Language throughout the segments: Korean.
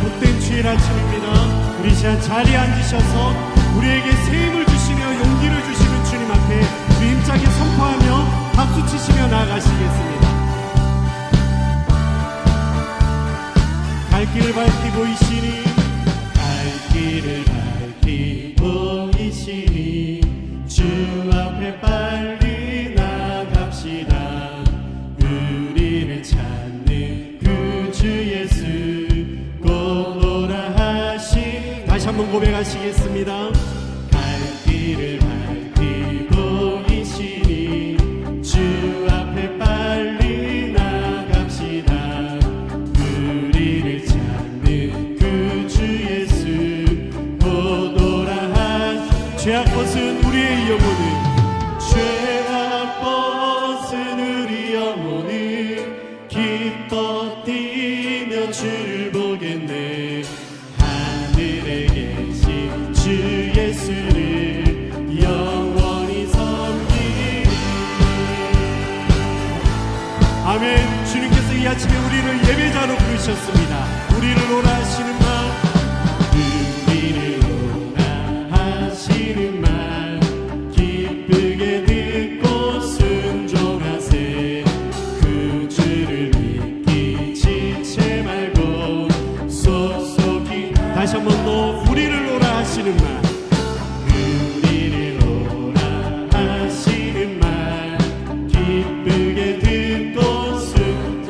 복된 주일 아침입니다. 우리 시간 자리에 앉으셔서 우리에게 새 힘을 주시며 용기를 주시는 주님 앞에 우리 힘차게 선포하며 박수 치시며 나아가시겠습니다. 갈 길을 밝히고 이시니 갈 길을 밝히고 이시니 주 앞에 빨리 나갑시다. 우리를 찾는 그 주 예수 곧 오라 하시. 다시 한번 고백하시겠습니다. 갈 길을 밝히고 이시니 주 앞에 빨리 나갑시다. 우리를 찾는 그 주 예수 곧 오라 하시. 죄악 벗은 우리의 영혼은 죄악 벗은 우리 영혼은 기뻐 뛰며 주를 보겠네. 하늘에 계신 주 예수를 영원히 섬기리. 아멘. 주님께서 이 아침에 우리를 예배자로 부르셨습니다. 우리를 오라 하시는 말, 우리를 오라 하시는 말 기쁘게 듣고 순종하세. 그 주를 믿기 지체 말고 속속히. 다시 한 번 더 우리를 오라 하시는 말, 우리를 오라 하시는 말 기쁘게 듣고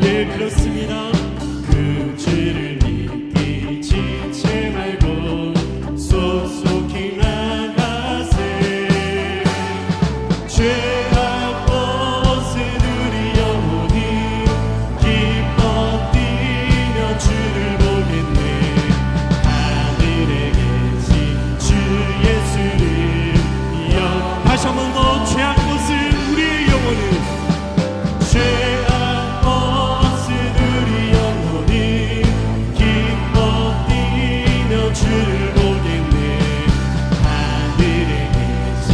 예 그렇습니다. 그 주를 믿기 지체 말고 속속히 나가세. 죄악 벗은 우리 영혼이 기뻐 뛰며 주를 보겠네. 하늘에 계신 주 예수를 다시 한 번 더 죄악 벗은 우리의 영혼은 죄악 벗은 우리 영혼이 기뻐 뛰며 주를 보겠네. 하늘에 계신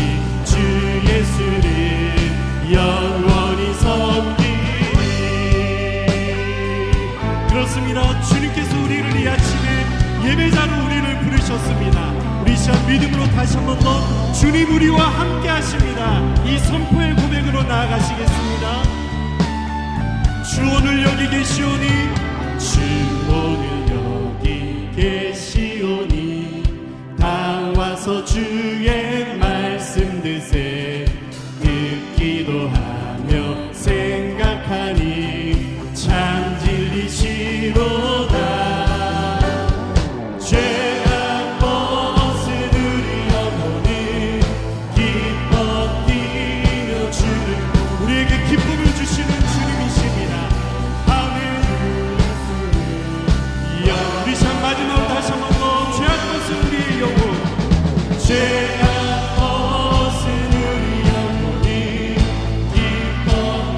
주 예수를 영원히 섬기리. 그렇습니다. 주님께서 우리를 이 아침에 예배자로 우리를 부르셨습니다. 우리 시간 믿음으로 다시 한 번 더 주님 우리와 함께 하십니다. 이 선포의 고백으로 나아가시겠습니다. 주 오늘 여기 계시오니 주 오늘 여기 계시오니 다 와서 주의 말씀 드세. 듣기도 하며 생각하니 참 진리시로다. 죄악 벗은 우리 영혼이 기뻐 뛰며 주를. 우리에게 기쁨을 주시는 주님이십니다. 아멘. 우리 참 마지막으로 다시 한 번 더 죄악 벗은 우리의 영혼, 죄악 벗은 우리 영혼이 기뻐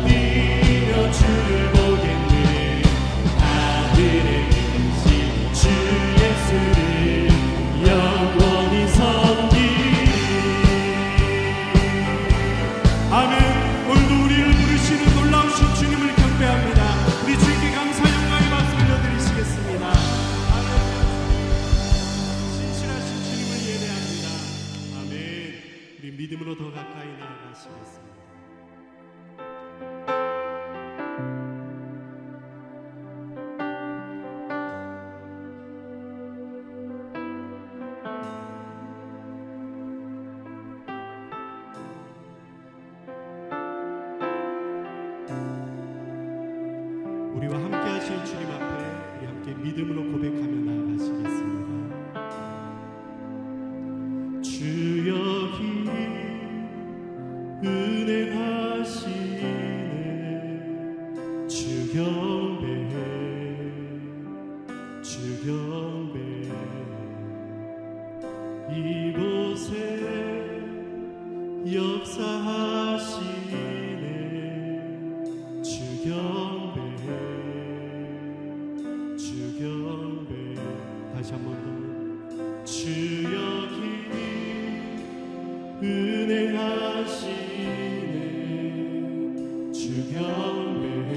뛰며 주를 보겠네. 하늘에 계신 주 예수를 영원히 섬기리. 아멘. 오늘도 우리를 부르시는 놀라우신 주님을 경배합니다. 우리 주님께 감사 영광의 박수 올려드리시겠습니다. 아멘. 신실하신 주님을 예배합니다. 아멘. 우리 믿음으로 더 가까이 나아가시겠습니다. 우리와 함께 하실 주님 앞에 우리 함께 믿음으로 고백하며 나아가시겠습니다. 주 여기 은행하시네. 주 경배해, 주 경배해. 이곳에 역사하시네. 주 경배해, 주 경배해. 다시 한 번 더. 주 여기 은행하시네. 주 경배해,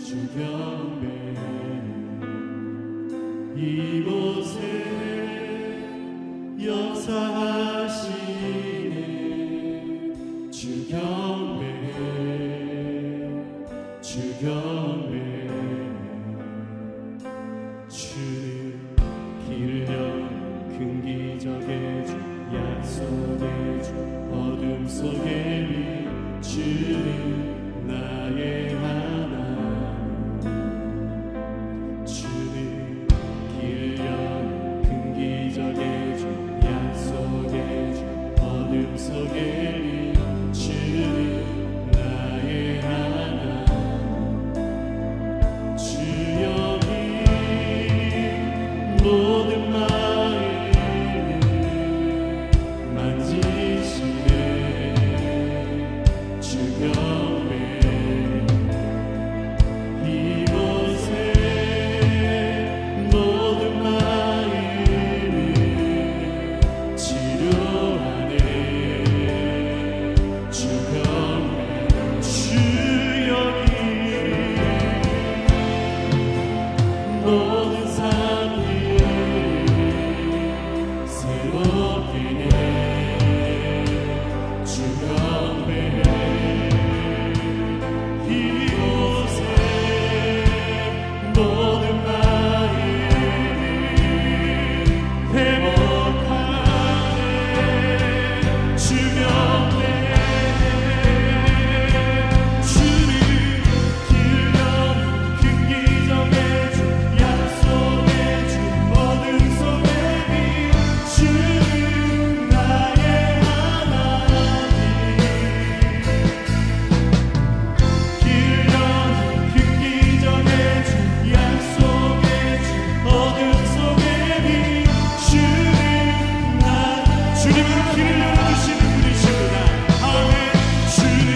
주 경배해. 주 경배 주는 길려 큰 기적의 주 약속의 주 어둠 속에 빛 주는 나의 하나님 주는 길려 큰 기적의 주 약속의 주 어둠 속에 빛 주는 나의 하나님 주여 이 모든 마음을 만지시네 주 경배 이곳에 모든 마음을 치료하네 주 경배 주여 모든 삶을 새롭게 해 주 경배 이곳에 모든 마음을 회복하네 주 경배 주를 길러 큰 기적의 주 약속의 주 어둠 속에 빛 주는 나의 하나님 길러 큰 기적의 주 약속의 주 어둠 속에 빛 주는 나 주님은 길을 열어주시는 분이십니다. 아멘. 주님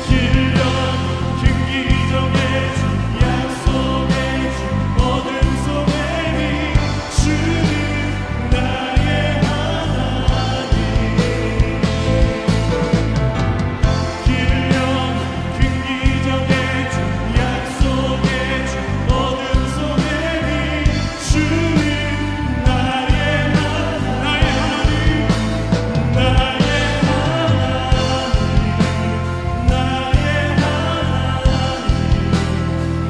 길러 큰 기적의 주 약속의 주 어둠 속에 빛 주는 나의 하나님 길러 큰 기적의 주 약속의 주 어둠 속에 빛 주는 나의 하나님 나의 하나님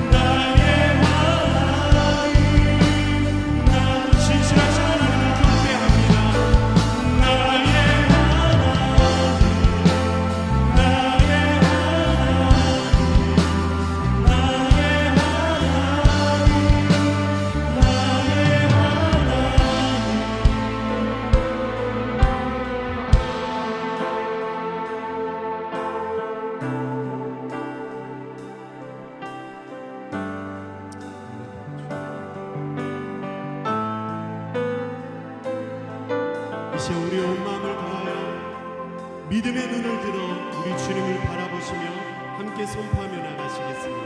나의 하나님 신실하신 하나님을 경배합니다. 나의 하나님 나의 하나님 나의 이제 우리 온 마음을 다하여 믿음의 눈을 들어 우리 주님을 바라보시며 함께 선포하며 나가시겠습니다.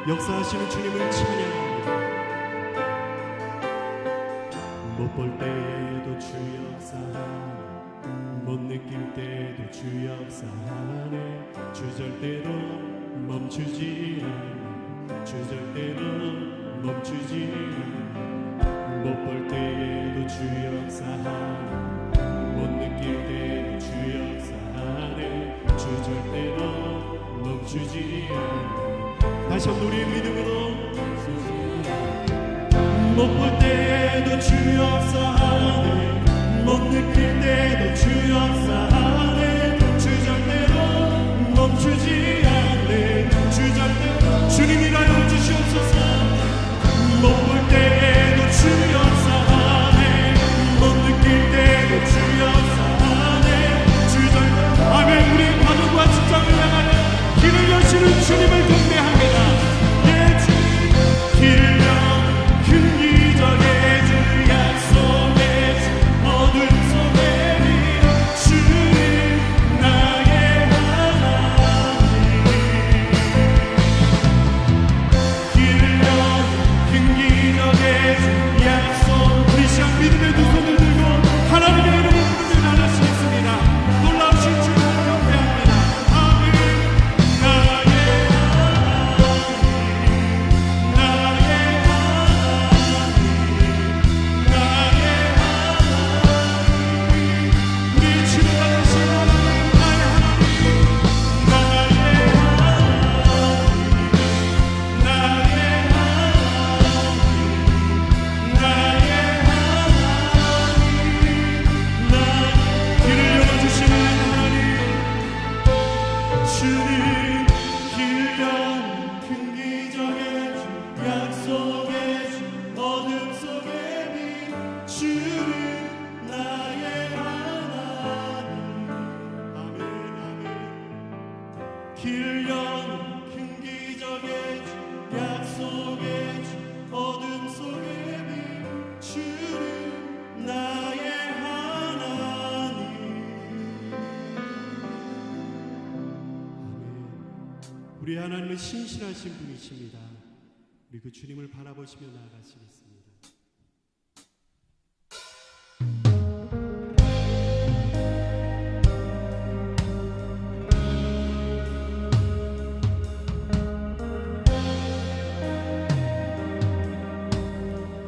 역사하시는 주님을 찬양합니다. 못 볼 때에도 주 역사하네 못 느낄 때도 주 역사하네 주절대로 멈추지 않네 주절대로 멈추지 않네 못 볼 때에도 주 역사하네 못 느낄 때도 주 역사하네 주절대로 멈추지 않네 다시 한번 우리의 믿음으로 못 볼 때에도 주 역사하네 못 느낄 때도 주 역사하네 주절대로 멈추지 않네 주절대로 주님이라여 주시옵소서 못 볼 때에도 주 역사하네 못 느낄 때도 주 역사하네 주절대로 아멘. 우리 가족과 직장을 향하여 길을 여시는 주님을 경배합니다. 예 주님 길을 큰 기적의 주 약속의 주 어둠 속에 빛 주님 주는 길년 큰 기적의 주 약속의 주 어둠 속의 빛 주는 나의 하나님 아멘 아멘 길년 큰 기적의 주 약속의 주 어둠 속의 빛 주는 나의 하나님 아멘 우리 하나님은 신실하신 분이십니다. 우리 그 주님을 바라보시며 나아가시겠습니다.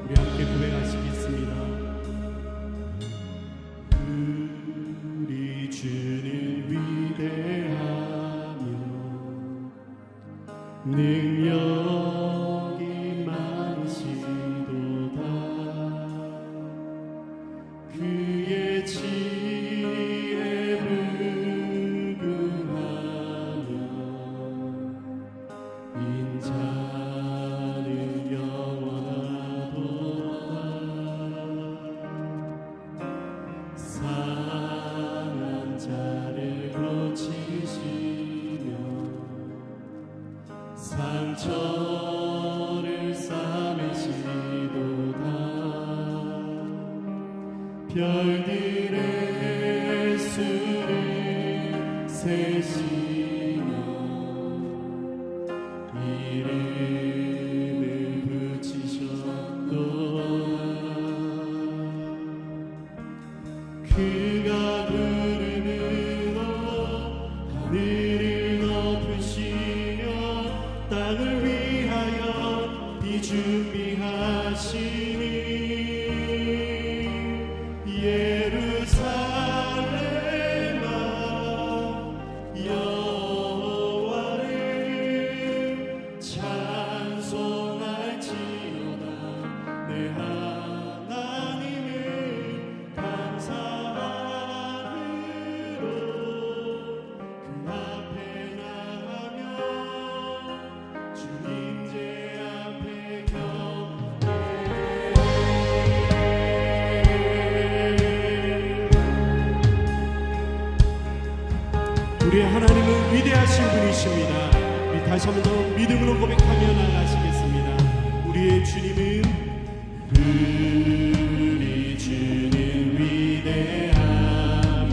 우리 함께 고백하시겠습니다. 우리 주는 위대하며 능력이 많으시도다. 그의 지혜 무궁하며 인자는 영원하도다. 상한 자를 고치시며 상처를 싸매시도다. 별들의 수를 세시며 이름을 붙이셨도다. 그가 구름으로 하늘을 덮으시며 땅을 위하여 비 준비하시니 예루살렘아 여호와를 찬송할지어다. 내 하나님을 감사함으로 그 앞에 나가며 주님 제 앞에 우리의 하나님은 위대하신 분이십니다. 우리 다시 한번 더 믿음으로 고백하며 나아가시겠습니다. 우리의 주님은 우리 주는 위대하며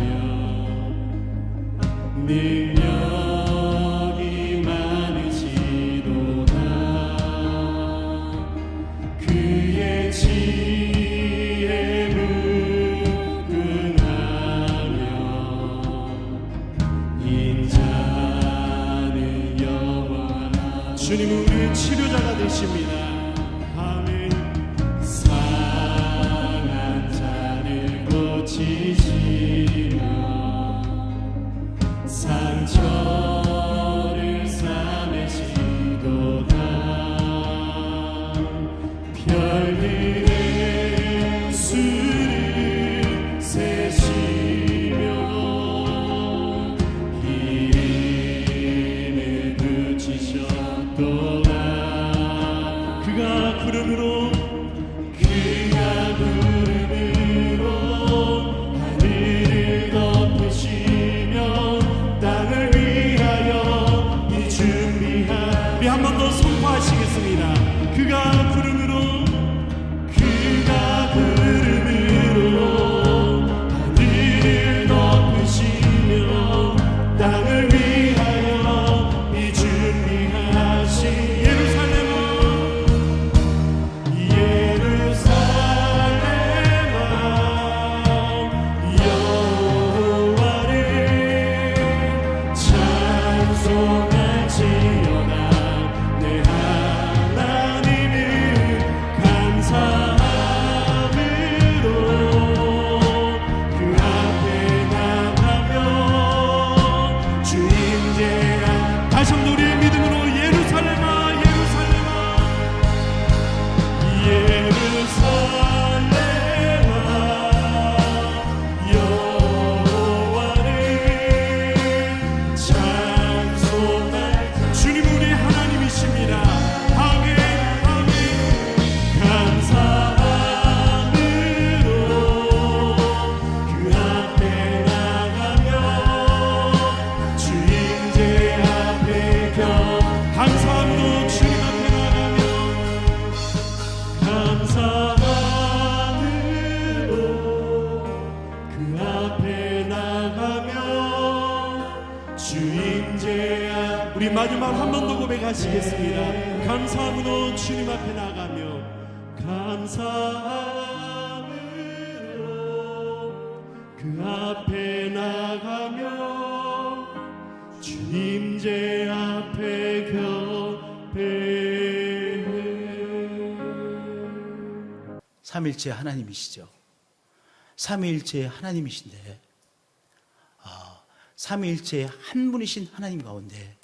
능력이 많으시도다. 그의 지혜 무궁하며 인자는 영원하다. 주님은 우리의 치료자가 되십니다. 아멘. 상한 자를 고치시며 상처를 싸매시도다. 별들의 수를 세시며 이름을 붙이셨도다. 그가 구름으로 하늘을 덮으시며 우리 마지막 한 번 더 고백하시겠습니다. 감사함으로 주님 앞에 나가며 감사함으로 그 앞에 나가며 주님 제 앞에 격배해. 삼일째 하나님이시죠. 삼위일체 하나님이신데 삼위일체 한 분이신 하나님 가운데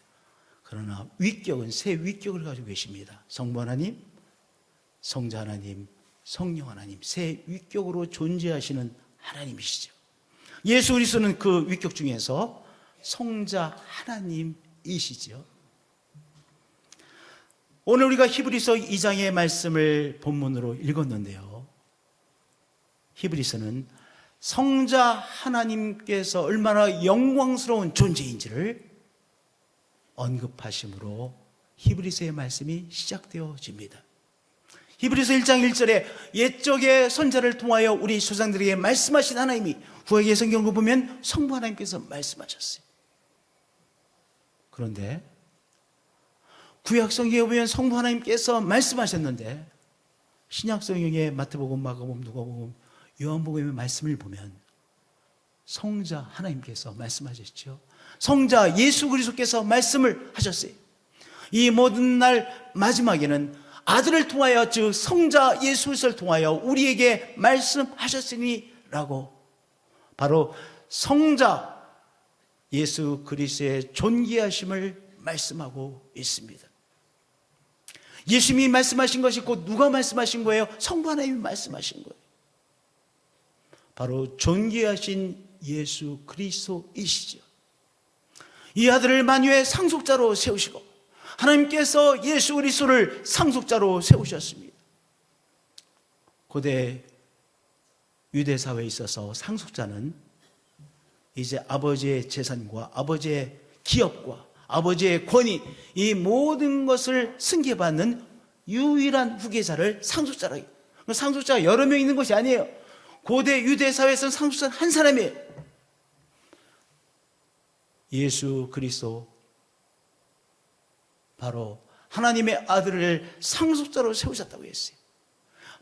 그러나 위격은 세 위격을 가지고 계십니다. 성부 하나님, 성자 하나님, 성령 하나님, 세 위격으로 존재하시는 하나님이시죠. 예수 그리스도는 그 위격 중에서 성자 하나님이시죠. 오늘 우리가 히브리서 2장의 말씀을 본문으로 읽었는데요, 히브리서는 성자 하나님께서 얼마나 영광스러운 존재인지를 언급하심으로 히브리서의 말씀이 시작되어집니다. 히브리서 1장 1절에 옛적의 선자를 통하여 우리 조상들에게 말씀하신 하나님이, 구약의 성경을 보면 성부 하나님께서 말씀하셨어요. 그런데 구약 성경에 보면 성부 하나님께서 말씀하셨는데 신약 성경에 마태복음, 마가복음, 누가복음, 요한복음의 말씀을 보면 성자 하나님께서 말씀하셨죠. 성자 예수 그리스도께서 말씀을 하셨어요. 이 모든 날 마지막에는 아들을 통하여, 즉 성자 예수 그리스도를 통하여 우리에게 말씀하셨으니 라고, 바로 성자 예수 그리스도의 존귀하심을 말씀하고 있습니다. 예수님이 말씀하신 것이 곧 누가 말씀하신 거예요? 성부 하나님이 말씀하신 거예요. 바로 존귀하신 예수 그리스도이시죠. 이 아들을 만유의 상속자로 세우시고 하나님께서 예수 그리스도를 상속자로 세우셨습니다. 고대 유대 사회에 있어서 상속자는 이제 아버지의 재산과 아버지의 기업과 아버지의 권위, 이 모든 것을 승계받는 유일한 후계자를 상속자라고 해요. 상속자가 여러 명 있는 것이 아니에요. 고대 유대 사회에서는 상속자는 한 사람이에요. 예수 그리스도, 바로 하나님의 아들을 상속자로 세우셨다고 했어요.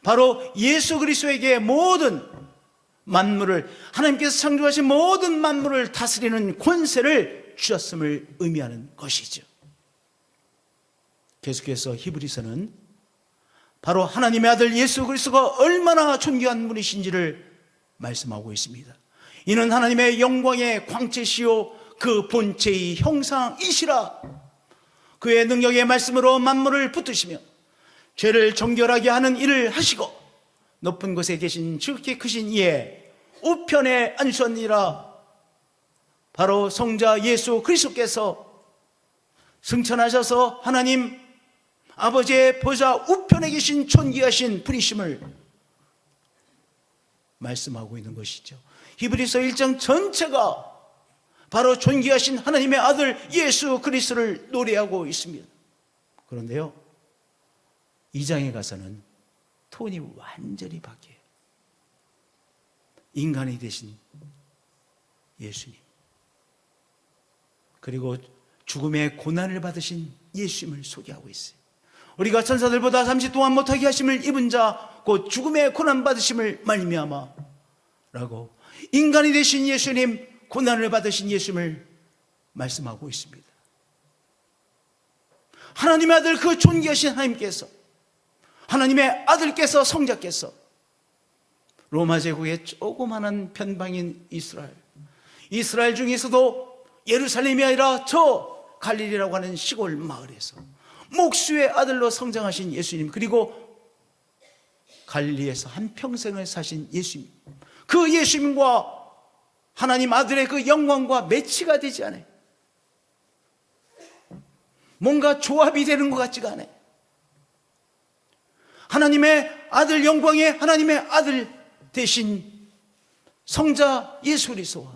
바로 예수 그리스도에게 모든 만물을, 하나님께서 창조하신 모든 만물을 다스리는 권세를 주셨음을 의미하는 것이죠. 계속해서 히브리서는 바로 하나님의 아들 예수 그리스도가 얼마나 존귀한 분이신지를 말씀하고 있습니다. 이는 하나님의 영광의 광채시요 그 본체의 형상이시라. 그의 능력의 말씀으로 만물을 붙드시며 죄를 정결하게 하는 일을 하시고 높은 곳에 계신 지극히 크신 이의 우편에 앉으셨니라. 바로 성자 예수 그리스도께서 승천하셔서 하나님 아버지의 보좌 우편에 계신 존귀하신 분이심을 말씀하고 있는 것이죠. 히브리서 1장 전체가 바로 존귀하신 하나님의 아들 예수 그리스도를 노래하고 있습니다. 그런데요, 2장에 가서는 톤이 완전히 바뀌어요. 인간이 되신 예수님, 그리고 죽음의 고난을 받으신 예수님을 소개하고 있어요. 우리가 천사들보다 잠시 동안 못하게 하심을 입은 자 곧 죽음의 고난 받으심을 말미암아 라고 인간이 되신 예수님, 고난을 받으신 예수님을 말씀하고 있습니다. 하나님의 아들, 그 존귀하신 하나님께서, 하나님의 아들께서, 성자께서 로마 제국의 조그마한 편방인 이스라엘 중에서도 예루살렘이 아니라 저 갈릴리라고 하는 시골 마을에서 목수의 아들로 성장하신 예수님, 그리고 갈릴리에서 한평생을 사신 예수님, 그 예수님과 하나님 아들의 그 영광과 매치가 되지 않아요. 뭔가 조합이 되는 것 같지가 않아요. 하나님의 아들 영광에 하나님의 아들 대신 성자 예수 그리스도와,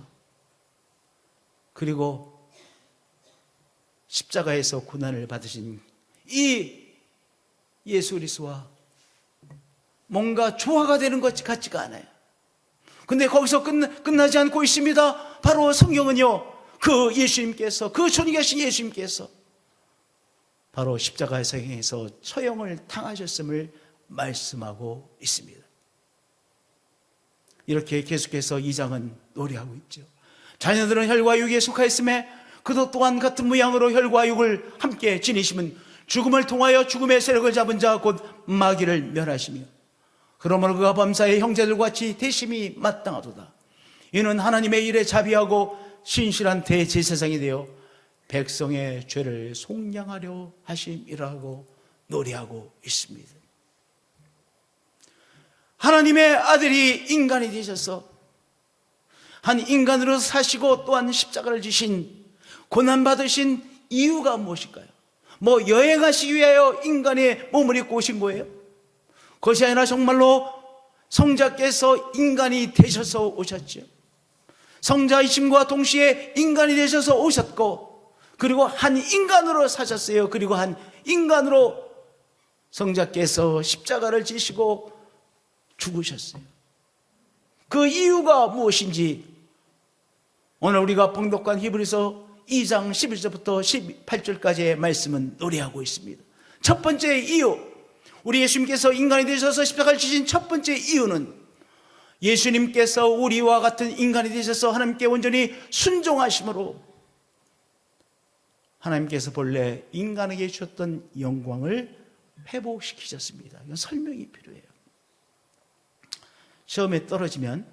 그리고 십자가에서 고난을 받으신 이 예수 그리스도와 뭔가 조화가 되는 것 같지가 않아요. 근데 거기서 끝나지 않고 있습니다. 바로 성경은요, 그 예수님께서, 그 존귀하신 예수님께서 바로 십자가에서 행해서 처형을 당하셨음을 말씀하고 있습니다. 이렇게 계속해서 2장은 노래하고 있죠. 자녀들은 혈과 육에 속하였음에 그도 또한 같은 모양으로 혈과 육을 함께 지니심은 죽음을 통하여 죽음의 세력을 잡은 자 곧 마귀를 멸하시며 그러므로 그가 범사의 형제들과 같이 대심이 마땅하도다. 이는 하나님의 일에 자비하고 신실한 대제사장이 되어 백성의 죄를 속량하려 하심이라고 노래하고 있습니다. 하나님의 아들이 인간이 되셔서 한 인간으로 사시고 또한 십자가를 지신 고난받으신 이유가 무엇일까요? 뭐 여행하시기 위하여 인간의 몸을 입고 오신 거예요? 그것이 아니라 정말로 성자께서 인간이 되셔서 오셨죠. 성자이심과 동시에 인간이 되셔서 오셨고 그리고 한 인간으로 사셨어요. 그리고 한 인간으로 성자께서 십자가를 지시고 죽으셨어요. 그 이유가 무엇인지 오늘 우리가 봉독한 히브리서 2장 11절부터 18절까지의 말씀은 노래하고 있습니다. 첫 번째 이유, 우리 예수님께서 인간이 되셔서 십자가를 지신 첫 번째 이유는 예수님께서 우리와 같은 인간이 되셔서 하나님께 온전히 순종하심으로 하나님께서 본래 인간에게 주셨던 영광을 회복시키셨습니다. 이건 설명이 필요해요. 시험에 떨어지면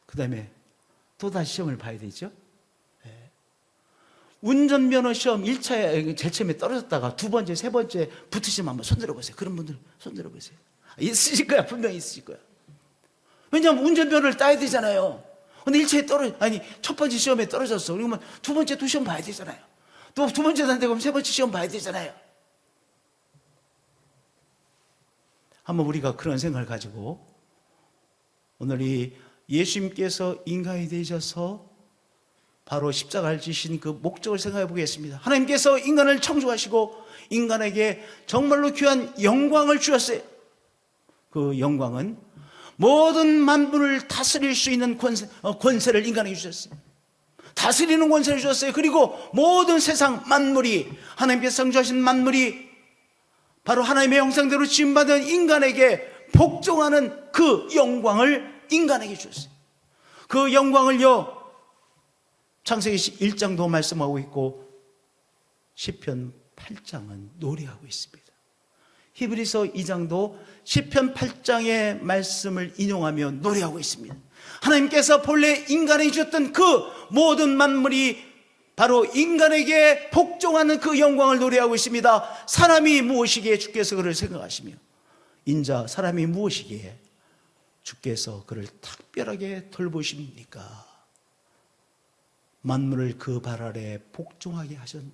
그 다음에 또다시 시험을 봐야 되죠. 운전면허 시험 1차에 제일 처음에 떨어졌다가 두 번째, 세 번째 붙으시면 한번 손들어 보세요. 그런 분들 손들어 보세요. 있으실 거야. 분명히 있으실 거야. 왜냐하면 운전면허를 따야 되잖아요. 근데 1차에 첫 번째 시험에 떨어졌어. 그러면 두 번째 두 시험 봐야 되잖아요. 또 두 번째도 안 되고 그럼 세 번째 시험 봐야 되잖아요. 한번 우리가 그런 생각을 가지고 오늘 이 예수님께서 인간이 되셔서 바로 십자가를 지신 그 목적을 생각해 보겠습니다. 하나님께서 인간을 창조하시고 인간에게 정말로 귀한 영광을 주셨어요. 그 영광은 모든 만물을 다스릴 수 있는 권세를 인간에게 주셨어요. 다스리는 권세를 주셨어요. 그리고 모든 세상 만물이 하나님께서 창조하신 만물이 바로 하나님의 형상대로 지음받은 인간에게 복종하는 그 영광을 인간에게 주셨어요. 그 영광을요 창세기 1장도 말씀하고 있고 시편 8장은 노래하고 있습니다. 히브리서 2장도 시편 8장의 말씀을 인용하며 노래하고 있습니다. 하나님께서 본래 인간에게 주셨던 그 모든 만물이 바로 인간에게 복종하는 그 영광을 노래하고 있습니다. 사람이 무엇이기에 주께서 그를 생각하시며 인자 사람이 무엇이기에 주께서 그를 특별하게 돌보십니까? 만물을 그 발 아래 복종하게 하셨느니라.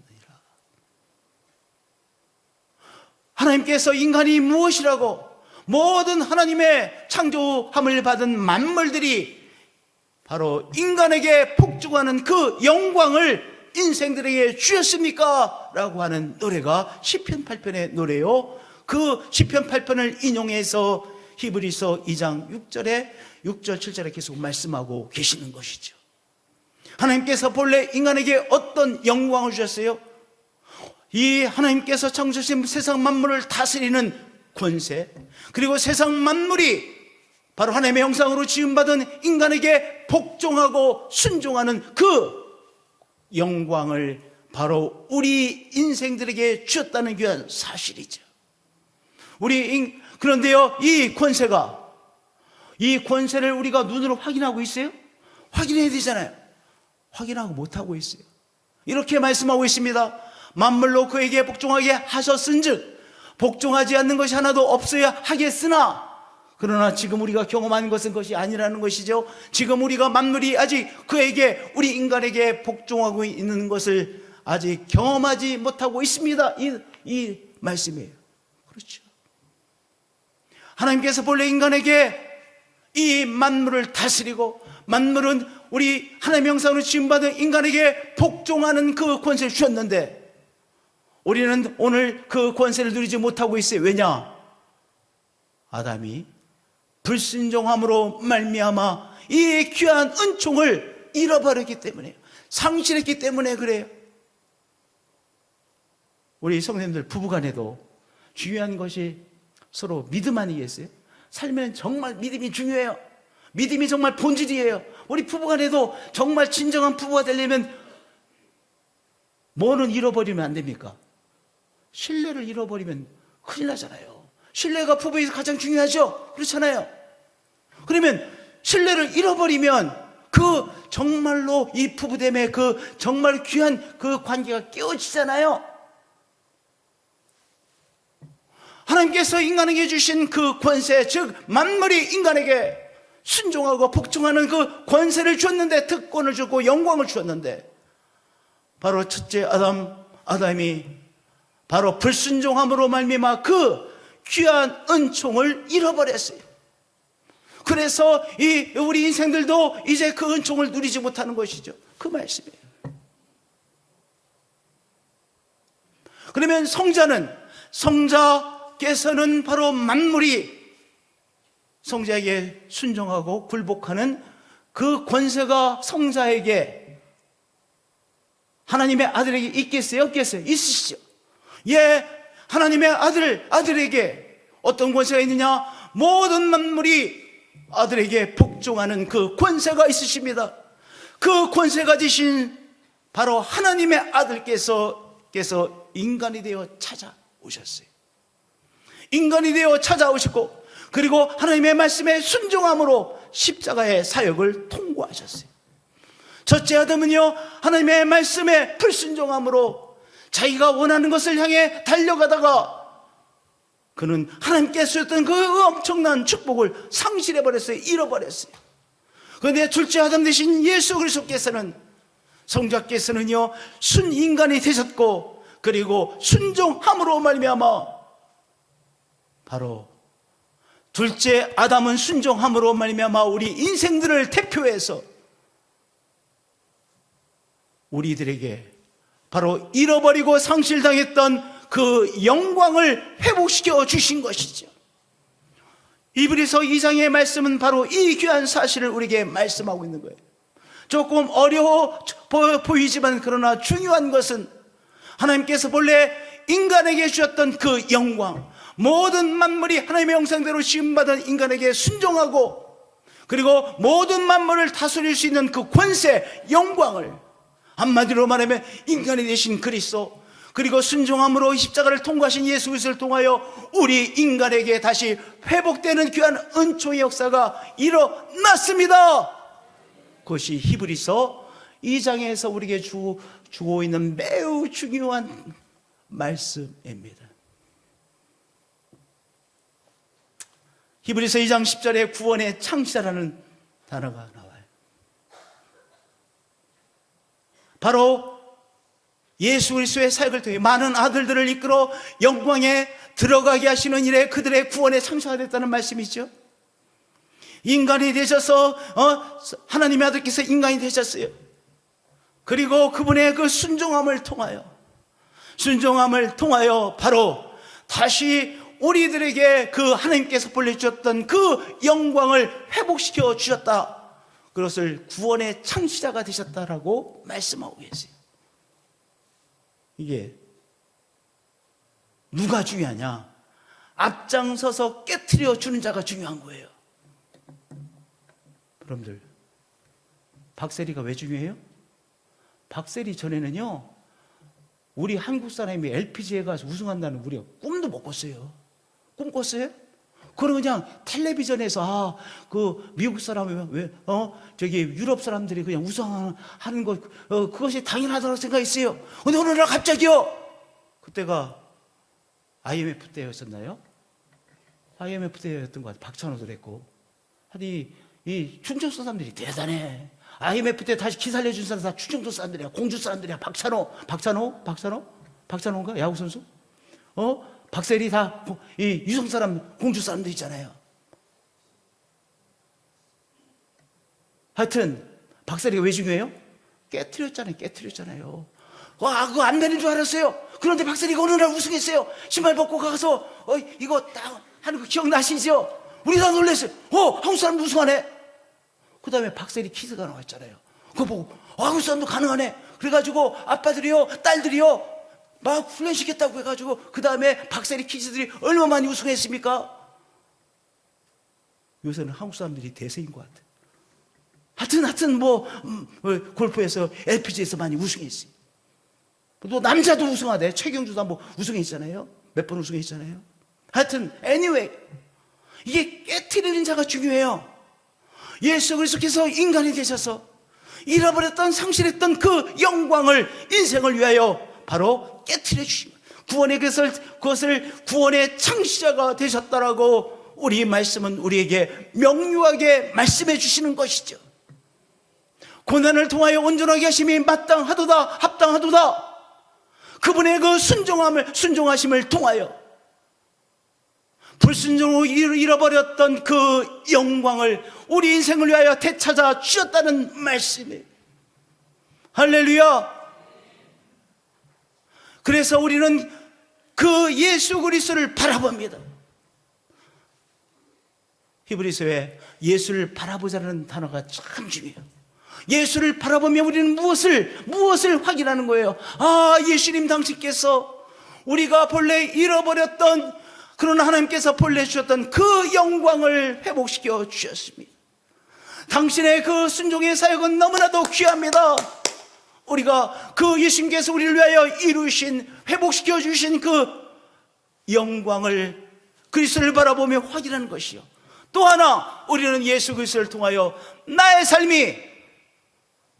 하나님께서 인간이 무엇이라고 모든 하나님의 창조함을 받은 만물들이 바로 인간에게 복종하는 그 영광을 인생들에게 주셨습니까? 라고 하는 노래가 시편 8편의 노래요. 그 시편 8편을 인용해서 히브리서 2장 6절 7절에 계속 말씀하고 계시는 것이죠. 하나님께서 본래 인간에게 어떤 영광을 주셨어요? 이 하나님께서 창조하신 세상 만물을 다스리는 권세, 그리고 세상 만물이 바로 하나님의 형상으로 지음받은 인간에게 복종하고 순종하는 그 영광을 바로 우리 인생들에게 주셨다는 귀한 사실이죠. 그런데요, 이 권세를 우리가 눈으로 확인하고 있어요? 확인해야 되잖아요. 확인하고 못하고 있어요. 이렇게 말씀하고 있습니다. 만물로 그에게 복종하게 하셨은즉 복종하지 않는 것이 하나도 없어야 하겠으나, 그러나 지금 우리가 경험한 것은 그것이 아니라는 것이죠. 지금 우리가 만물이 아직 그에게, 우리 인간에게 복종하고 있는 것을 아직 경험하지 못하고 있습니다. 이 말씀이에요. 그렇죠. 하나님께서 본래 인간에게 이 만물을 다스리고 만물은 우리 하나님의 형상으로 지음받은 인간에게 복종하는 그 권세를 주셨는데 우리는 오늘 그 권세를 누리지 못하고 있어요. 왜냐? 아담이 불순종함으로 말미암아 이 귀한 은총을 잃어버렸기 때문에, 상실했기 때문에 그래요. 우리 성도님들 부부간에도 중요한 것이 서로 믿음 아니겠어요? 살면 정말 믿음이 중요해요. 믿음이 정말 본질이에요. 우리 부부간에도 정말 진정한 부부가 되려면 뭐는 잃어버리면 안 됩니까? 신뢰를 잃어버리면 큰일 나잖아요. 신뢰가 부부에서 가장 중요하죠. 그렇잖아요. 그러면 신뢰를 잃어버리면 그 정말로 이 부부됨의 그 정말 귀한 그 관계가 깨어지잖아요. 하나님께서 인간에게 주신 그 권세, 즉 만물이 인간에게 순종하고 복종하는 그 권세를 줬는데, 특권을 주고 영광을 주었는데, 바로 첫째 아담이 바로 불순종함으로 말미암아 그 귀한 은총을 잃어버렸어요. 그래서 우리 인생들도 이제 그 은총을 누리지 못하는 것이죠. 그 말씀이에요. 그러면 성자께서는 바로 만물이 성자에게 순종하고 굴복하는 그 권세가 성자에게, 하나님의 아들에게 있겠어요? 없겠어요? 있으시죠. 예, 하나님의 아들에게 어떤 권세가 있느냐? 모든 만물이 아들에게 복종하는 그 권세가 있으십니다. 그 권세가 되신 바로 하나님의 아들께서 인간이 되어 찾아오셨어요. 인간이 되어 찾아오셨고, 그리고 하나님의 말씀에 순종함으로 십자가의 사역을 통과하셨어요. 첫째 아담은요, 하나님의 말씀에 불순종함으로 자기가 원하는 것을 향해 달려가다가 그는 하나님께서 줬던 그 엄청난 축복을 상실해버렸어요. 잃어버렸어요. 그런데 둘째 아담 되신 예수 그리스도께서는, 성자께서는요, 순인간이 되셨고, 그리고 순종함으로 말미암아 바로 둘째 아담은 순종함으로 말미암아 우리 인생들을 대표해서 우리들에게 바로 잃어버리고 상실당했던 그 영광을 회복시켜 주신 것이죠. 이브리서 2장의 말씀은 바로 이 귀한 사실을 우리에게 말씀하고 있는 거예요. 조금 어려워 보이지만 그러나 중요한 것은 하나님께서 본래 인간에게 주셨던 그 영광, 모든 만물이 하나님의 형상대로 지음받은 인간에게 순종하고, 그리고 모든 만물을 다스릴 수 있는 그 권세, 영광을, 한마디로 말하면 인간이 되신 그리스도, 그리고 순종함으로 십자가를 통과하신 예수 그리스도를 통하여 우리 인간에게 다시 회복되는 귀한 은총의 역사가 일어났습니다. 그것이 히브리서 2장에서 우리에게 주고 있는 매우 중요한 말씀입니다. 히브리서 2장 10절에 구원의 창시자라는 단어가 나와요. 바로 예수 그리스도의 사역을 통해 많은 아들들을 이끌어 영광에 들어가게 하시는 일에 그들의 구원의 창시가 됐다는 말씀이죠. 인간이 되셔서 하나님의 아들께서 인간이 되셨어요. 그리고 그분의 그 순종함을 통하여 바로 다시 우리들에게 그 하나님께서 보내주셨던 그 영광을 회복시켜 주셨다. 그것을 구원의 창시자가 되셨다라고 말씀하고 계세요. 이게 누가 중요하냐? 앞장서서 깨트려 주는 자가 중요한 거예요. 여러분들, 박세리가 왜 중요해요? 박세리 전에는요, 우리 한국 사람이 LPG에 가서 우승한다는 우리가 꿈도 못 꿨어요. 꿈 꿨어요? 그럼 그냥 텔레비전에서 그 미국 사람이 저기 유럽 사람들이 그냥 우승하는 것 그것이 당연하다고 생각했어요. 근데 어느 날 갑자기요, 그때가 IMF 때였었나요? IMF 때였던 것 같아요. 박찬호도 그랬고. 하여튼 이 충청도 사람들이 대단해. IMF 때 다시 기 살려준 사람 다 충청도 사람들이야. 공주 사람들이야. 박찬호인가? 야구 선수? 박세리 다 이 유성 사람, 공주 사람들 있잖아요. 하여튼 박세리가 왜 중요해요? 깨트렸잖아요. 와, 그거 안 되는 줄 알았어요. 그런데 박세리가 어느 날 우승했어요. 신발 벗고 가서 이거 딱 하는 거 기억나시죠? 우리 다 놀랐어요. 한국 사람 우승하네. 그 다음에 박세리 키스가 나왔잖아요. 그거 보고 한국 사람도 가능하네. 그래가지고 아빠들이요, 딸들이요, 막 훈련시켰다고 해가지고 그 다음에 박세리 키즈들이 얼마 많이 우승했습니까? 요새는 한국 사람들이 대세인 것 같아요. 하여튼 골프에서 LPGA에서 많이 우승했어요. 또 남자도 우승하대. 최경주도 한번 우승했잖아요. 몇 번 우승했잖아요. 하여튼 anyway, 이게 깨트리는 자가 중요해요. 예수 그리스도께서 인간이 되셔서 잃어버렸던 상실했던 그 영광을, 인생을 위하여 바로 깨트려 주시면 그것을 구원의 창시자가 되셨다라고 우리 말씀은 우리에게 명료하게 말씀해 주시는 것이죠. 고난을 통하여 온전하게 하심이 마땅하도다, 합당하도다. 그분의 그 순종하심을 통하여 불순종으로 잃어버렸던 그 영광을 우리 인생을 위하여 되찾아 주셨다는 말씀이에요. 할렐루야. 그래서 우리는 그 예수 그리스도를 바라봅니다. 히브리서에 예수를 바라보자는 단어가 참 중요해요. 예수를 바라보며 우리는 무엇을 확인하는 거예요? 아, 예수님 당신께서 우리가 본래 잃어버렸던, 그러나 하나님께서 본래 주셨던 그 영광을 회복시켜 주셨습니다. 당신의 그 순종의 사역은 너무나도 귀합니다. 우리가 그 예수님께서 우리를 위하여 이루신, 회복시켜 주신 그 영광을, 그리스도를 바라보며 확인하는 것이요. 또 하나, 우리는 예수 그리스도를 통하여 나의 삶이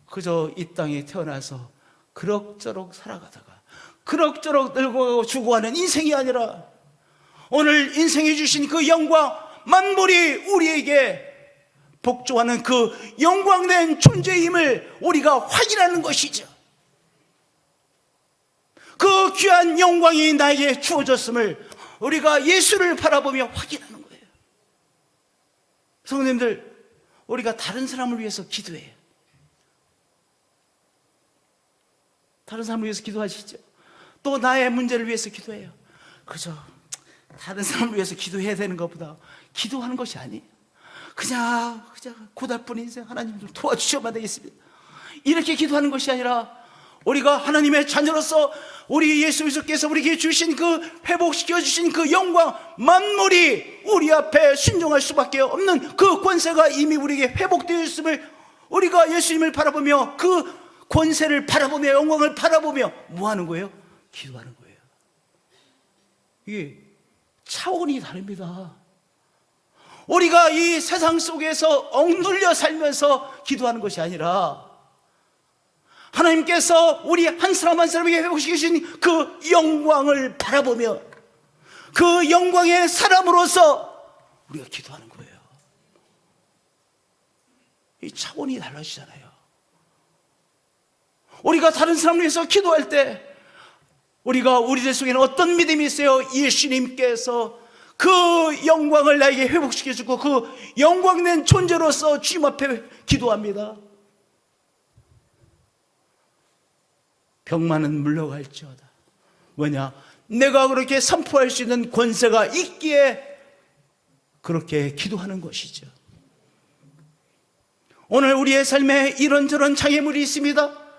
그저 이 땅에 태어나서 그럭저럭 살아가다가 그럭저럭 늙어가고 죽어가는 인생이 아니라 오늘 인생에 주신 그 영광, 만물이 우리에게 복종하는 그 영광된 존재의 힘을 우리가 확인하는 것이죠. 그 귀한 영광이 나에게 주어졌음을 우리가 예수를 바라보며 확인하는 거예요. 성도님들, 우리가 다른 사람을 위해서 기도해요. 다른 사람을 위해서 기도하시죠. 또 나의 문제를 위해서 기도해요. 그죠? 다른 사람을 위해서 기도해야 되는 것보다 기도하는 것이 아니에요. 그냥 고달픈 인생 하나님 좀 도와주셔야 되겠습니다. 이렇게 기도하는 것이 아니라 우리가 하나님의 자녀로서 우리 예수 그리스도께서 우리에게 주신 그 회복시켜 주신 그 영광, 만물이 우리 앞에 순종할 수밖에 없는 그 권세가 이미 우리에게 회복되어 있음을 우리가 예수님을 바라보며 그 권세를 바라보며 영광을 바라보며 뭐 하는 거예요? 기도하는 거예요. 이게 차원이 다릅니다. 우리가 이 세상 속에서 억눌려 살면서 기도하는 것이 아니라 하나님께서 우리 한 사람 한 사람에게 회복시키신 그 영광을 바라보며 그 영광의 사람으로서 우리가 기도하는 거예요. 이 차원이 달라지잖아요. 우리가 다른 사람을 위해서 기도할 때 우리가 우리들 속에는 어떤 믿음이 있어요? 예수님께서 그 영광을 나에게 회복시켜주고 그 영광된 존재로서 주님 앞에 기도합니다. 병만은 물러갈지어다. 뭐냐? 내가 그렇게 선포할 수 있는 권세가 있기에 그렇게 기도하는 것이죠. 오늘 우리의 삶에 이런저런 장애물이 있습니다.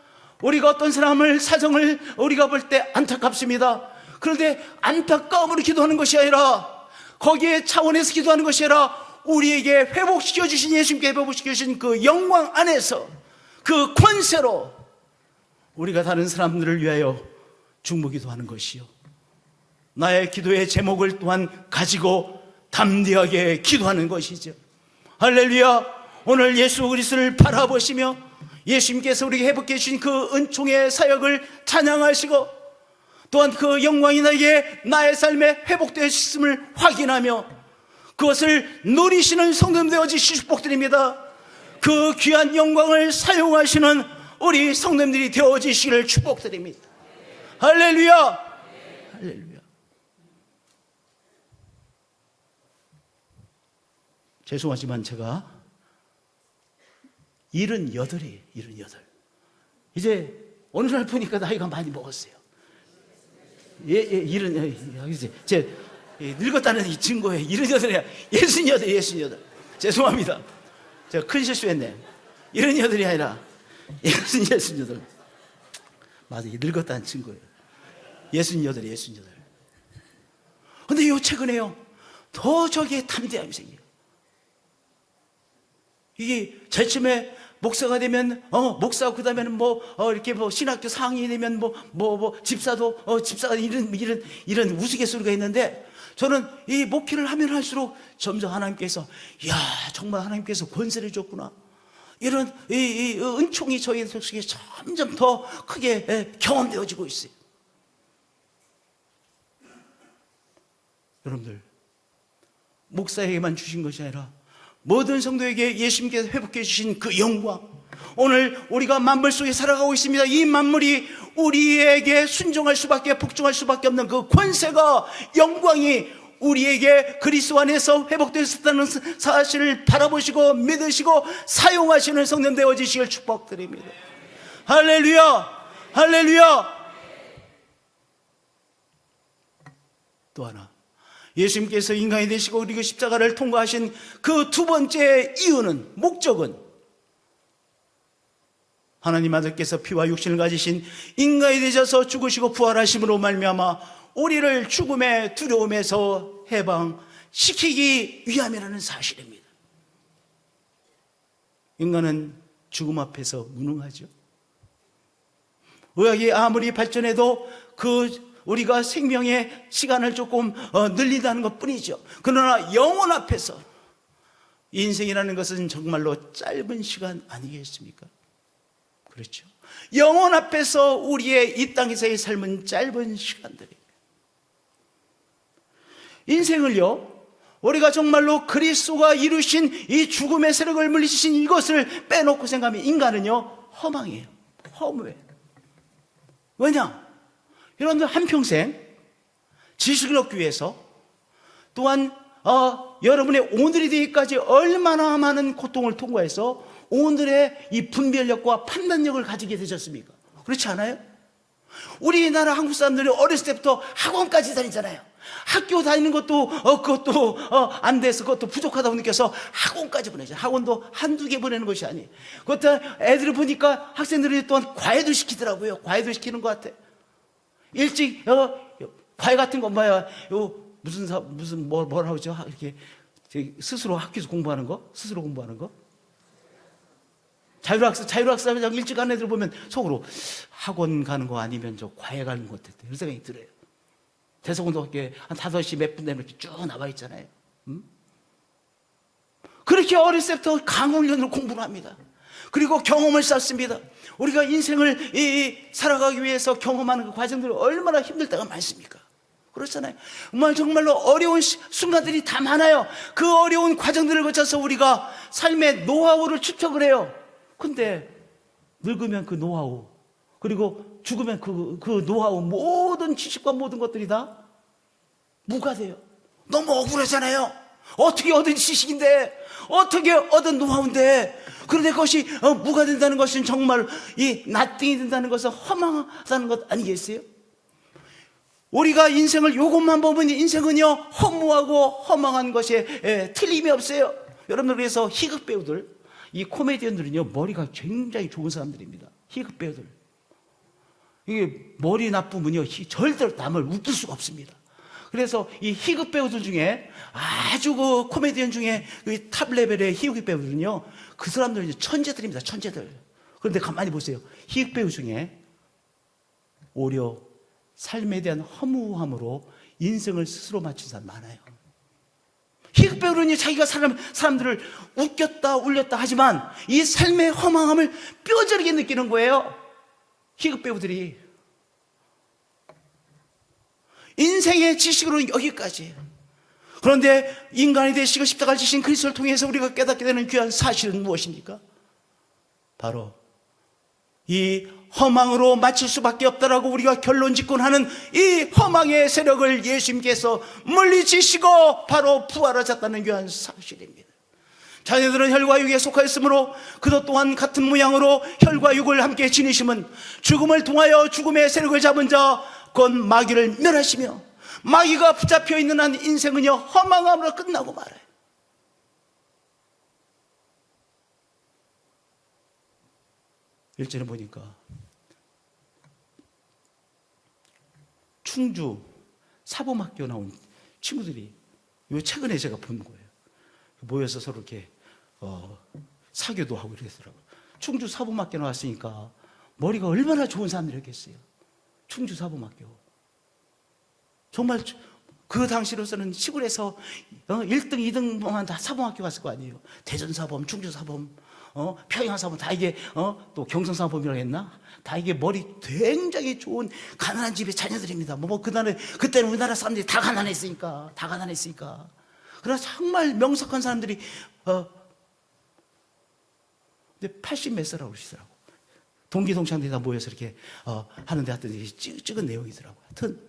우리가 어떤 사정을 우리가 볼 때 안타깝습니다. 그런데 안타까움으로 기도하는 것이 아니라 거기에 차원에서 기도하는 것이 아니라 우리에게 회복시켜 주신, 예수님께 회복시켜 주신 그 영광 안에서 그 권세로 우리가 다른 사람들을 위하여 중보기도하는 것이요, 나의 기도의 제목을 또한 가지고 담대하게 기도하는 것이죠. 할렐루야. 오늘 예수 그리스도를 바라보시며 예수님께서 우리에게 회복해 주신 그 은총의 사역을 찬양하시고 또한 그 영광이 나의 삶에 회복되었음을 확인하며 그것을 누리시는 성도님 되어지시 축복드립니다. 그 귀한 영광을 사용하시는 우리 성도님들이 되어지시기를 축복드립니다. 할렐루야. 할렐루야. 죄송하지만 제가 78이에요. 78. 이제 어느 날 보니까 나이가 많이 먹었어요. 제 늙었다는 이 증거에 78이야. 68. 죄송합니다. 제가 큰 실수했네. 78이 아니라 68. 맞아, 늙었다는 증거예요. 68이에요, 68. 근데 요 최근에요, 더 저기에 담대함이 생겨요. 이게 제쯤에 목사가 되면, 목사고 그 다음에는 이렇게 신학교 상이 되면 집사가 이런 우스갯소리가 있는데, 저는 이 목회를 하면 할수록 점점 하나님께서, 이야, 정말 하나님께서 권세를 줬구나. 이런 이 은총이 저희 속에 점점 더 크게 경험되어지고 있어요. 여러분들, 목사에게만 주신 것이 아니라 모든 성도에게 예수님께서 회복해 주신 그 영광, 오늘 우리가 만물 속에 살아가고 있습니다. 이 만물이 우리에게 순종할 수밖에, 복종할 수밖에 없는 그 권세가, 영광이 우리에게 그리스도 안에서 회복되었다는 사실을 바라보시고 믿으시고 사용하시는 성령 되어지시길 축복드립니다. 할렐루야, 할렐루야. 또 하나, 예수님께서 인간이 되시고 그리고 십자가를 통과하신 그 두 번째 이유는, 목적은 하나님 아들께서 피와 육신을 가지신 인간이 되셔서 죽으시고 부활하심으로 말미암아 우리를 죽음의 두려움에서 해방시키기 위함이라는 사실입니다. 인간은 죽음 앞에서 무능하죠. 의학이 아무리 발전해도 우리가 생명의 시간을 조금 늘린다는 것 뿐이죠. 그러나 영혼 앞에서, 인생이라는 것은 정말로 짧은 시간 아니겠습니까? 그렇죠. 영혼 앞에서 우리의 이 땅에서의 삶은 짧은 시간들입니다. 인생을요, 우리가 정말로 그리스도가 이루신 이 죽음의 세력을 물리치신 이것을 빼놓고 생각하면 인간은요, 허망해요. 허무해요. 왜냐? 여러분들 한평생 지식을 얻기 위해서, 또한 여러분의 오늘이 되기까지 얼마나 많은 고통을 통과해서 오늘의 이 분별력과 판단력을 가지게 되셨습니까? 그렇지 않아요? 우리나라 한국 사람들이 어렸을 때부터 학원까지 다니잖아요. 학교 다니는 것도 그것도 안 돼서, 그것도 부족하다고 느껴서 학원까지 보내죠. 학원도 한두 개 보내는 것이 아니에요. 그것도 애들을 보니까 학생들이 또한 과외도 시키더라고요. 과외도 시키는 것 같아. 일찍 과외 같은 거 뭐라고 하죠? 이렇게 스스로 학교에서 공부하는 거, 스스로 공부하는 거. 자율학습장 일찍 가는 애들 보면 속으로 학원 가는 거 아니면 저 과외 가는 것 같아. 이런 생각이 들어요. 대성고등학교에 한 5시 몇 분 되면 이렇게 쭉 나와 있잖아요. 그렇게 어렸을 때부터 강훈련으로 공부를 합니다. 그리고 경험을 쌓습니다. 우리가 인생을 살아가기 위해서 경험하는 그 과정들이 얼마나 힘들 때가 많습니까? 그렇잖아요. 정말로 어려운 순간들이 다 많아요. 그 어려운 과정들을 거쳐서 우리가 삶의 노하우를 축적을 해요. 근데 늙으면 그 노하우, 그리고 죽으면 그 노하우, 모든 지식과 모든 것들이 다 무가 돼요. 너무 억울하잖아요. 어떻게 얻은 지식인데, 어떻게 얻은 노하우인데, 그런데 그것이 무가 된다는 것은 정말 이 나띵이 된다는 것은 허망하다는 것 아니겠어요? 우리가 인생을 요것만 보면 인생은요, 허무하고 허망한 것에 틀림이 없어요. 여러분들, 그래서 희극 배우들, 이 코미디언들은요, 머리가 굉장히 좋은 사람들입니다. 희극 배우들. 이게 머리 나쁘면요, 절대로 남을 웃길 수가 없습니다. 그래서 이 희극 배우들 중에 아주 그 코미디언 중에 탑 레벨의 희극 배우들은요, 그 사람들은 천재들입니다. 천재들. 그런데 가만히 보세요. 희극 배우 중에 오히려 삶에 대한 허무함으로 인생을 스스로 마친 사람 많아요. 희극 배우는 자기가 사람들을 웃겼다 울렸다 하지만 이 삶의 허망함을 뼈저리게 느끼는 거예요. 희극 배우들이. 인생의 지식으로는 여기까지. 그런데 인간이 되시고 십자가를 지신 그리스도를 통해서 우리가 깨닫게 되는 귀한 사실은 무엇입니까? 바로 이 허망으로 마칠 수밖에 없다라고 우리가 결론 짓곤 하는 이 허망의 세력을 예수님께서 물리치시고 바로 부활하셨다는 귀한 사실입니다. 자녀들은 혈과 육에 속하였으므로 그도 또한 같은 모양으로 혈과 육을 함께 지니심은 죽음을 통하여 죽음의 세력을 잡은 자 곧 마귀를 멸하시며, 마귀가 붙잡혀 있는 한 인생은요, 허망함으로 끝나고 말아요. 일절에 보니까 충주 사범학교 나온 친구들이 요 최근에 제가 본 거예요. 모여서 서로 이렇게 사교도 하고 이러더라고요. 충주 사범학교 나왔으니까 머리가 얼마나 좋은 사람들이었겠어요. 충주 사범학교. 정말 그 당시로서는 시골에서 1등, 2등만 다 사범학교 갔을 거 아니에요. 대전사범, 충주사범, 평양사범, 다 이게 또 경성사범이라고 했나? 다 이게 머리 굉장히 좋은 가난한 집의 자녀들입니다. 그때는 우리나라 사람들이 다 가난했으니까. 그러나 정말 명석한 사람들이 근데 80 몇 살이라고 그러시더라고. 동기 동창들이 다 모여서 이렇게 하는데 하여튼 찍은 내용이더라고요. 하여튼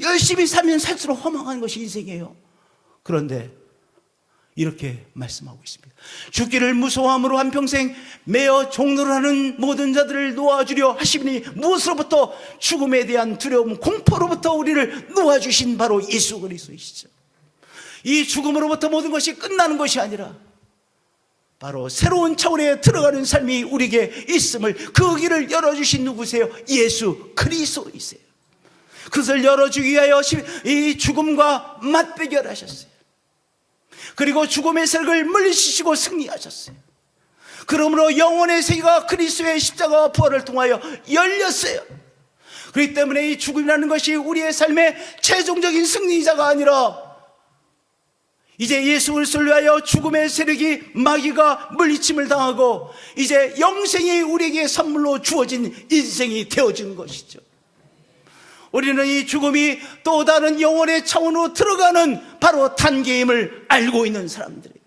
열심히 살면 살수록 허망한 것이 인생이에요. 그런데 이렇게 말씀하고 있습니다. 죽기를 무서워함으로 한평생 매어 종로를 하는 모든 자들을 놓아주려 하시니 무엇으로부터? 죽음에 대한 두려움, 공포로부터 우리를 놓아주신 바로 예수 그리스도이시죠. 이 죽음으로부터 모든 것이 끝나는 것이 아니라 바로 새로운 차원에 들어가는 삶이 우리에게 있음을, 그 길을 열어주신 누구세요? 예수 그리스도이세요. 그것을 열어주기 위하여 이 죽음과 맞대결하셨어요. 그리고 죽음의 세력을 물리치시고 승리하셨어요. 그러므로 영혼의 세계가 그리스도의 십자가와 부활을 통하여 열렸어요. 그렇기 때문에 이 죽음이라는 것이 우리의 삶의 최종적인 승리자가 아니라 이제 예수 그리스도를 위하여 죽음의 세력이, 마귀가 물리침을 당하고 이제 영생이 우리에게 선물로 주어진 인생이 되어진 것이죠. 우리는 이 죽음이 또 다른 영혼의 차원으로 들어가는 바로 단계임을 알고 있는 사람들이에요.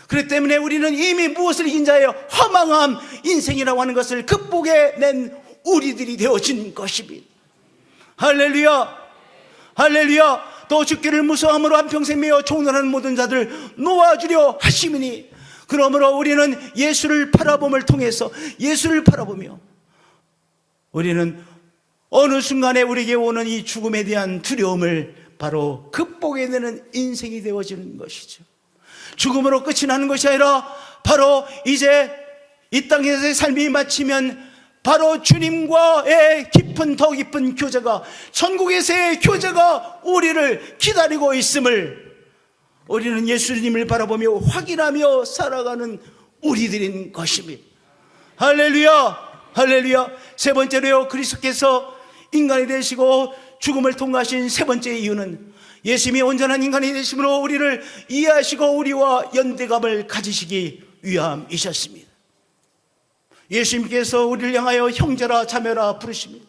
그렇기 때문에 우리는 이미 무엇을 이긴 자예요? 허망한 인생이라고 하는 것을 극복해낸 우리들이 되어진 것입니다. 할렐루야, 할렐루야. 또 죽기를 무서워함으로 한평생 매어 종노하는 모든 자들 놓아주려 하시니, 그러므로 우리는 예수를 바라봄을 통해서, 예수를 바라보며 우리는 어느 순간에 우리에게 오는 이 죽음에 대한 두려움을 바로 극복해내는 인생이 되어지는 것이죠. 죽음으로 끝이 나는 것이 아니라 바로 이제 이 땅에서의 삶이 마치면 바로 주님과의 더 깊은 교제가, 천국에서의 교제가 우리를 기다리고 있음을 우리는 예수님을 바라보며 확인하며 살아가는 우리들인 것입니다. 할렐루야, 할렐루야. 세 번째로요, 그리스도께서 인간이 되시고 죽음을 통과하신 세 번째 이유는 예수님이 온전한 인간이 되심으로 우리를 이해하시고 우리와 연대감을 가지시기 위함이셨습니다. 예수님께서 우리를 향하여 형제라 자매라 부르십니다.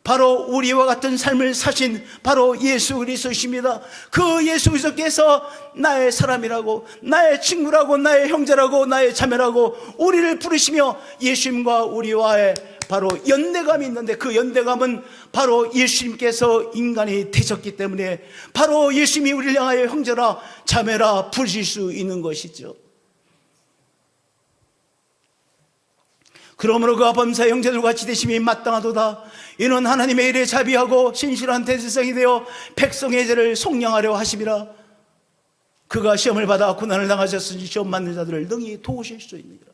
바로 우리와 같은 삶을 사신 바로 예수 그리스도십니다. 그 예수 그리스도께서 나의 사람이라고, 나의 친구라고, 나의 형제라고, 나의 자매라고 우리를 부르시며 예수님과 우리와의 바로 연대감이 있는데, 그 연대감은 바로 예수님께서 인간이 되셨기 때문에 바로 예수님이 우리를 향하여 형제라 자매라 부르실 수 있는 것이죠. 그러므로 그와 범사 형제들과 같이 되심이 마땅하도다. 이는 하나님의 일에 자비하고 신실한 대제사장이 되어 백성의 죄를 속량하려 하심이라. 그가 시험을 받아 고난을 당하셨으니 시험 받는 자들을 능히 도우실 수 있느니라.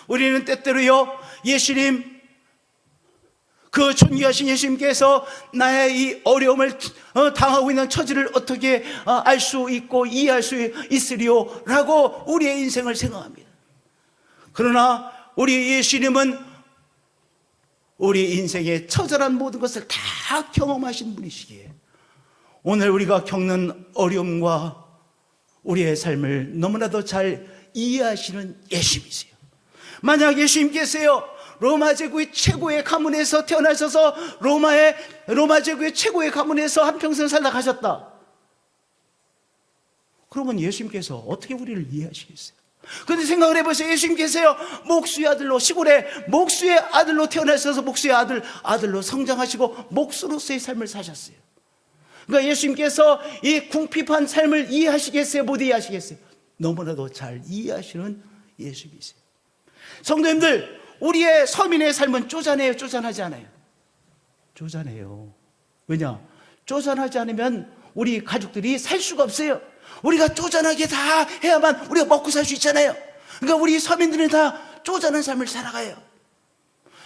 우리는 때때로요, 예수님, 그 존귀하신 예수님께서 나의 이 어려움을 당하고 있는 처지를 어떻게 알 수 있고 이해할 수 있으리요 라고 우리의 인생을 생각합니다. 그러나 우리 예수님은 우리 인생의 처절한 모든 것을 다 경험하신 분이시기에 오늘 우리가 겪는 어려움과 우리의 삶을 너무나도 잘 이해하시는 예수님이세요. 만약 예수님께서요, 로마 제국의 최고의 가문에서 태어나셔서 로마 제국의 최고의 가문에서 한평생 살다 가셨다. 그러면 예수님께서 어떻게 우리를 이해하시겠어요? 그런데 생각을 해보세요. 예수님께서요, 목수의 아들로, 시골에 목수의 아들로 태어나셔서 목수의 아들로 성장하시고 목수로서의 삶을 사셨어요. 그러니까 예수님께서 이 궁핍한 삶을 이해하시겠어요? 못 이해하시겠어요? 너무나도 잘 이해하시는 예수님이세요. 성도님들, 우리의 서민의 삶은 쪼잔해요, 쪼잔하지 않아요? 쪼잔해요. 왜냐? 쪼잔하지 않으면 우리 가족들이 살 수가 없어요. 우리가 쪼잔하게 다 해야만 우리가 먹고 살 수 있잖아요. 그러니까 우리 서민들은 다 쪼잔한 삶을 살아가요.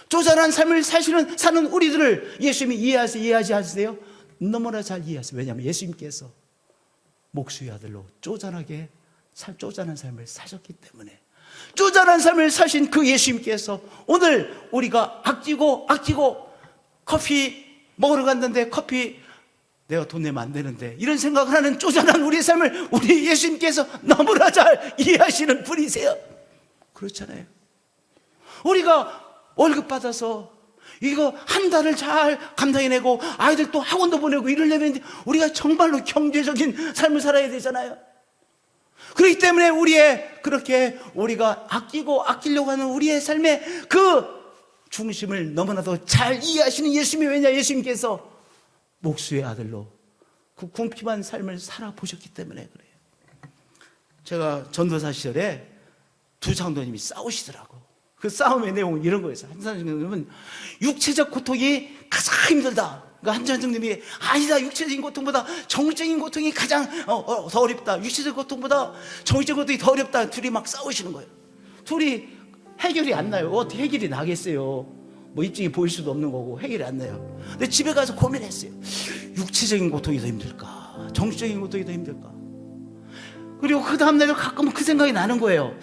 쪼잔한 삶을 사는 우리들을 예수님이 이해하지 않으세요? 너무나 잘 이해하세요. 왜냐하면 예수님께서 목수의 아들로 쪼잔한 삶을 사셨기 때문에, 쪼잔한 삶을 사신 그 예수님께서 오늘 우리가 아끼고 커피 먹으러 갔는데 커피 내가 돈 내면 안 되는데 이런 생각을 하는 쪼잔한 우리의 삶을 우리 예수님께서 너무나 잘 이해하시는 분이세요. 그렇잖아요. 우리가 월급 받아서 이거 한 달을 잘 감당해내고 아이들 또 학원도 보내고 이러려면 우리가 정말로 경제적인 삶을 살아야 되잖아요. 그렇기 때문에 그렇게 우리가 아끼려고 하는 우리의 삶의 그 중심을 너무나도 잘 이해하시는 예수님이, 왜냐? 예수님께서 목수의 아들로 그 궁핍한 삶을 살아보셨기 때문에 그래요. 제가 전도사 시절에 두 장로님이 싸우시더라고. 그 싸움의 내용은 이런 거였어요. 한 장로님은 육체적 고통이 가장 힘들다. 그러니까 한 장로님이 아니다, 육체적인 고통보다 정신적인 고통이 가장 더 어렵다. 육체적 고통보다 정신적 고통이 더 어렵다. 둘이 막 싸우시는 거예요. 둘이 해결이 안 나요. 어떻게 해결이 나겠어요? 뭐 입증이 보일 수도 없는 거고 해결이 안 나요. 근데 집에 가서 고민했어요. 육체적인 고통이 더 힘들까? 정신적인 고통이 더 힘들까? 그리고 그 다음날에 가끔은 그 생각이 나는 거예요.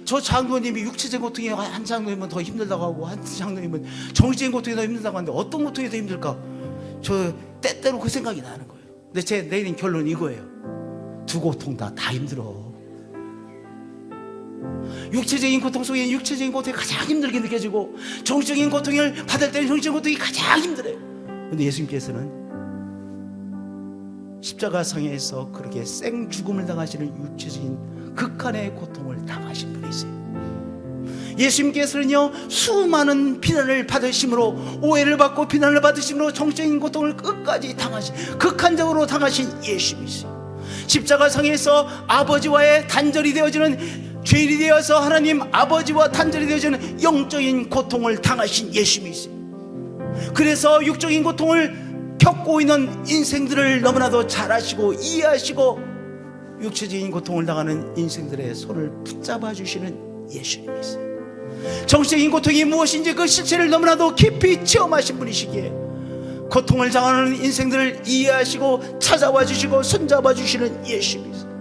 저 장로님이 육체적인 고통이 한 장로님은 더 힘들다고 하고 한 장로님은 정신적인 고통이 더 힘들다고 하는데 어떤 고통이 더 힘들까? 저 때때로 그 생각이 나는 거예요. 근데 제 내린 결론은 이거예요. 두 고통 다 힘들어. 육체적인 고통 속에 육체적인 고통이 가장 힘들게 느껴지고 정신적인 고통을 받을 때는 정신적인 고통이 가장 힘들어요. 근데 예수님께서는 십자가상에서 그렇게 생죽음을 당하시는 육체적인 극한의 고통을 당하신 분이세요. 예수님께서는요, 수많은 비난을 받으심으로, 오해를 받고 비난을 받으심으로 정신적인 고통을 끝까지 극한적으로 당하신 예수님이세요. 십자가상에서 아버지와의 단절이 되어지는, 죄인이 되어서 하나님 아버지와 단절이 되어지는 영적인 고통을 당하신 예수님이세요. 그래서 육적인 고통을 겪고 있는 인생들을 너무나도 잘 아시고 이해하시고 육체적인 고통을 당하는 인생들의 손을 붙잡아 주시는 예수님이세요. 정신적인 고통이 무엇인지 그 실체를 너무나도 깊이 체험하신 분이시기에 고통을 당하는 인생들을 이해하시고 찾아와 주시고 손잡아 주시는 예수님이세요.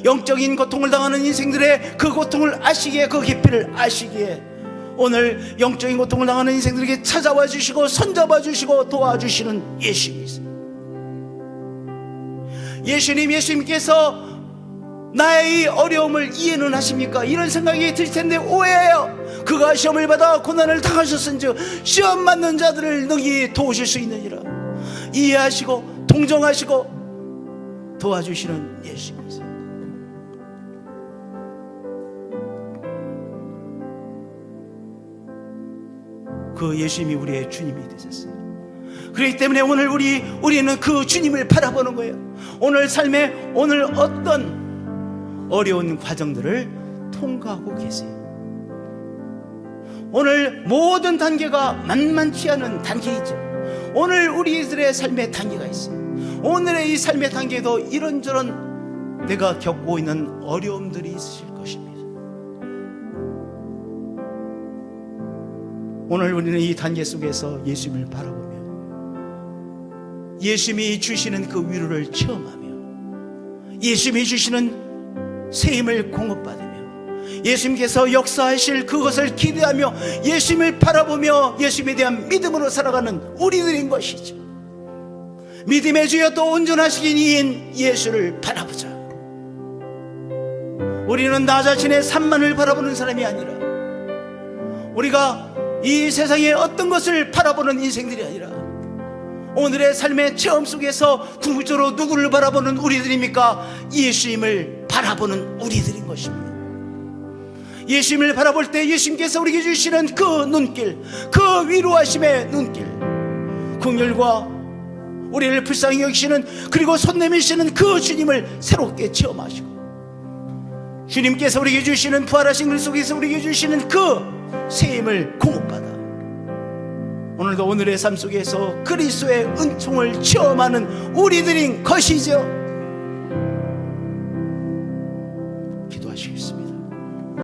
영적인 고통을 당하는 인생들의 그 고통을 아시기에, 그 깊이를 아시기에 오늘 영적인 고통을 당하는 인생들에게 찾아와 주시고 손잡아 주시고 도와주시는 예수님이세요. 예수님께서 나의 이 어려움을 이해는 하십니까? 이런 생각이 들 텐데 오해해요. 그가 시험을 받아 고난을 당하셨은즉 시험 맞는 자들을 능히 도우실 수 있느니라. 이해하시고 동정하시고 도와주시는 예수님이세요. 그 예수님이 우리의 주님이 되셨어요. 그렇기 때문에 오늘 우리는 그 주님을 바라보는 거예요. 오늘 삶에 오늘 어떤 어려운 과정들을 통과하고 계세요. 오늘 모든 단계가 만만치 않은 단계이죠. 오늘 우리들의 삶의 단계가 있어요. 오늘의 이 삶의 단계에도 이런저런 내가 겪고 있는 어려움들이 있으실 것입니다. 오늘 우리는 이 단계 속에서 예수님을 바라보며 예수님이 주시는 그 위로를 체험하며 예수님이 주시는 새 힘을 공급받으며 예수님께서 역사하실 그것을 기대하며 예수님을 바라보며 예수님에 대한 믿음으로 살아가는 우리들인 것이죠. 믿음의 주여 또 온전하시긴 이인 예수를 바라보자. 우리는 나 자신의 삶만을 바라보는 사람이 아니라 우리가 이 세상의 어떤 것을 바라보는 인생들이 아니라 오늘의 삶의 체험 속에서 궁극적으로 누구를 바라보는 우리들입니까? 예수님을 바라보는 우리들인 것입니다. 예수님을 바라볼 때 예수님께서 우리에게 주시는 그 눈길, 그 위로하심의 눈길, 긍휼과 우리를 불쌍히 여기시는, 그리고 손 내미시는 그 주님을 새롭게 체험하시고 주님께서 우리에게 주시는 부활하신 그리스도께서 우리에게 주시는 그 새 힘을 공급받아 오늘도 오늘의 삶 속에서 그리스도의 은총을 체험하는 우리들인 것이죠.